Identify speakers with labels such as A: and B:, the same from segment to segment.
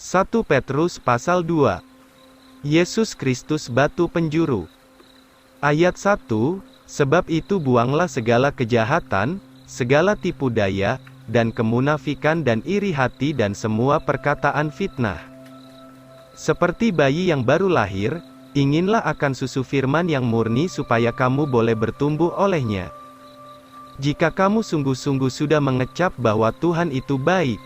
A: 1 Petrus pasal 2. Yesus Kristus batu penjuru. Ayat 1, sebab itu buanglah segala kejahatan, segala tipu daya, dan kemunafikan dan iri hati dan semua perkataan fitnah. Seperti bayi yang baru lahir, inginlah akan susu firman yang murni supaya kamu boleh bertumbuh olehnya. Jika kamu sungguh-sungguh sudah mengecap bahwa Tuhan itu baik,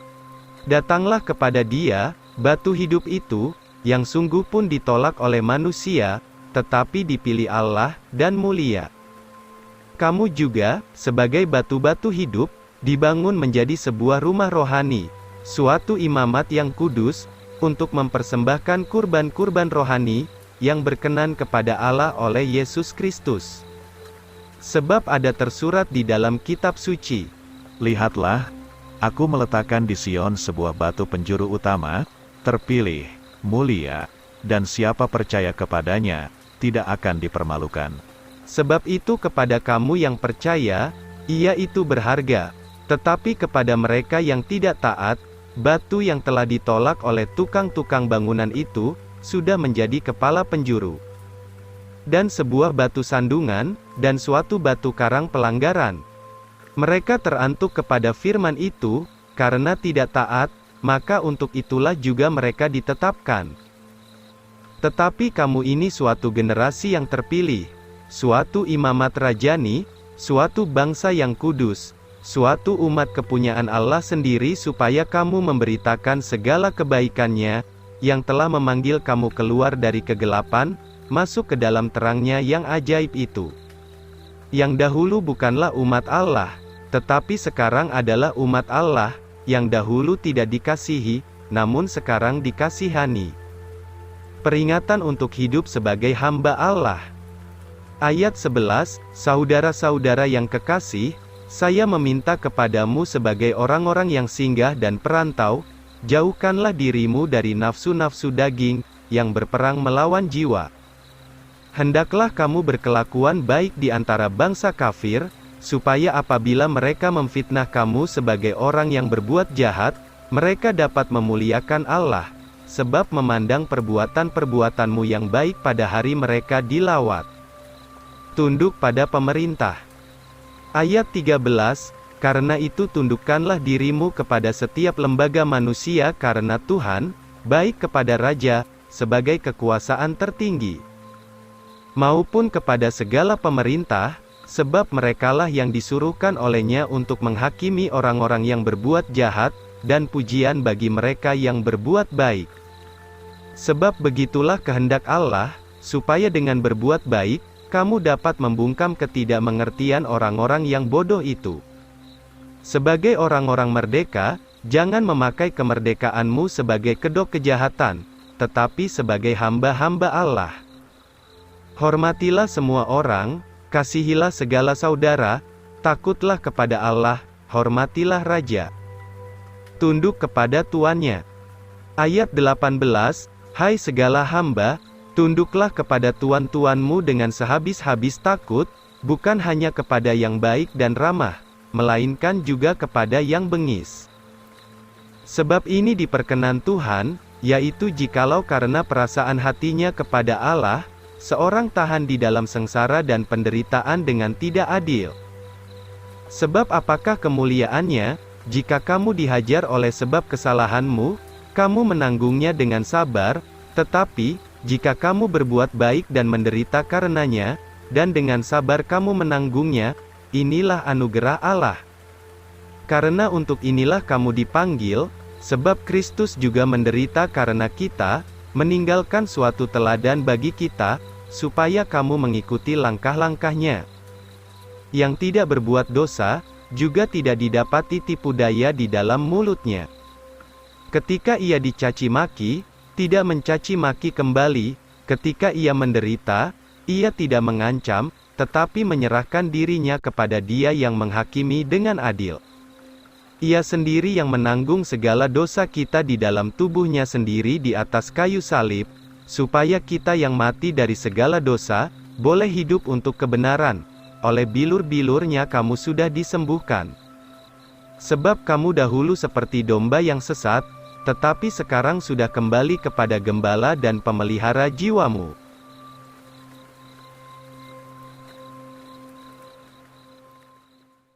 A: datanglah kepada Dia, batu hidup itu, yang sungguh pun ditolak oleh manusia, tetapi dipilih Allah, dan mulia. Kamu juga, sebagai batu-batu hidup, dibangun menjadi sebuah rumah rohani, suatu imamat yang kudus, untuk mempersembahkan kurban-kurban rohani, yang berkenan kepada Allah oleh Yesus Kristus. Sebab ada tersurat di dalam kitab suci,
B: Lihatlah, aku meletakkan di Sion sebuah batu penjuru utama, terpilih, mulia, dan siapa percaya kepadanya, tidak akan dipermalukan.
A: Sebab itu kepada kamu yang percaya, ia itu berharga, tetapi kepada mereka yang tidak taat, batu yang telah ditolak oleh tukang-tukang bangunan itu, sudah menjadi kepala penjuru. Dan sebuah batu sandungan, dan suatu batu karang pelanggaran. Mereka terantuk kepada firman itu, karena tidak taat, maka untuk itulah juga mereka ditetapkan. Tetapi kamu ini suatu generasi yang terpilih, suatu imamat rajani, suatu bangsa yang kudus, suatu umat kepunyaan Allah sendiri supaya kamu memberitakan segala kebaikan-Nya, yang telah memanggil kamu keluar dari kegelapan, masuk ke dalam terang-Nya yang ajaib itu. Yang dahulu bukanlah umat Allah, tetapi sekarang adalah umat Allah, yang dahulu tidak dikasihi, namun sekarang dikasihani. Peringatan untuk hidup sebagai hamba Allah. Ayat 11, saudara-saudara yang kekasih, saya meminta kepadamu sebagai orang-orang yang singgah dan perantau, jauhkanlah dirimu dari nafsu-nafsu daging, yang berperang melawan jiwa. Hendaklah kamu berkelakuan baik di antara bangsa kafir, supaya apabila mereka memfitnah kamu sebagai orang yang berbuat jahat, mereka dapat memuliakan Allah, sebab memandang perbuatan-perbuatanmu yang baik pada hari mereka dilawat. Tunduk pada pemerintah. Ayat 13, karena itu tundukkanlah dirimu kepada setiap lembaga manusia karena Tuhan, baik kepada raja, sebagai kekuasaan tertinggi, maupun kepada segala pemerintah, sebab merekalah yang disuruhkan olehnya untuk menghakimi orang-orang yang berbuat jahat, dan pujian bagi mereka yang berbuat baik. Sebab begitulah kehendak Allah, supaya dengan berbuat baik, kamu dapat membungkam ketidakmengertian orang-orang yang bodoh itu. Sebagai orang-orang merdeka, jangan memakai kemerdekaanmu sebagai kedok kejahatan, tetapi sebagai hamba-hamba Allah. Hormatilah semua orang, kasihilah segala saudara, takutlah kepada Allah, hormatilah raja. Tunduk kepada tuannya. Ayat 18, hai segala hamba, tunduklah kepada tuan-tuanmu dengan sehabis-habis takut, bukan hanya kepada yang baik dan ramah, melainkan juga kepada yang bengis. Sebab ini diperkenan Tuhan, yaitu jikalau karena perasaan hatinya kepada Allah, seorang tahan di dalam sengsara dan penderitaan dengan tidak adil. Sebab apakah kemuliaannya, jika kamu dihajar oleh sebab kesalahanmu, kamu menanggungnya dengan sabar, tetapi, jika kamu berbuat baik dan menderita karenanya, dan dengan sabar kamu menanggungnya, inilah anugerah Allah. Karena untuk inilah kamu dipanggil, sebab Kristus juga menderita karena kita, meninggalkan suatu teladan bagi kita, supaya kamu mengikuti langkah-langkahnya. Yang tidak berbuat dosa, juga tidak didapati tipu daya di dalam mulutnya. Ketika ia dicaci maki, tidak mencaci maki kembali, ketika ia menderita, ia tidak mengancam, tetapi menyerahkan dirinya kepada Dia yang menghakimi dengan adil. Ia sendiri yang menanggung segala dosa kita di dalam tubuhnya sendiri di atas kayu salib, supaya kita yang mati dari segala dosa, boleh hidup untuk kebenaran. Oleh bilur-bilurnya kamu sudah disembuhkan. Sebab kamu dahulu seperti domba yang sesat, tetapi sekarang sudah kembali kepada gembala dan pemelihara jiwamu.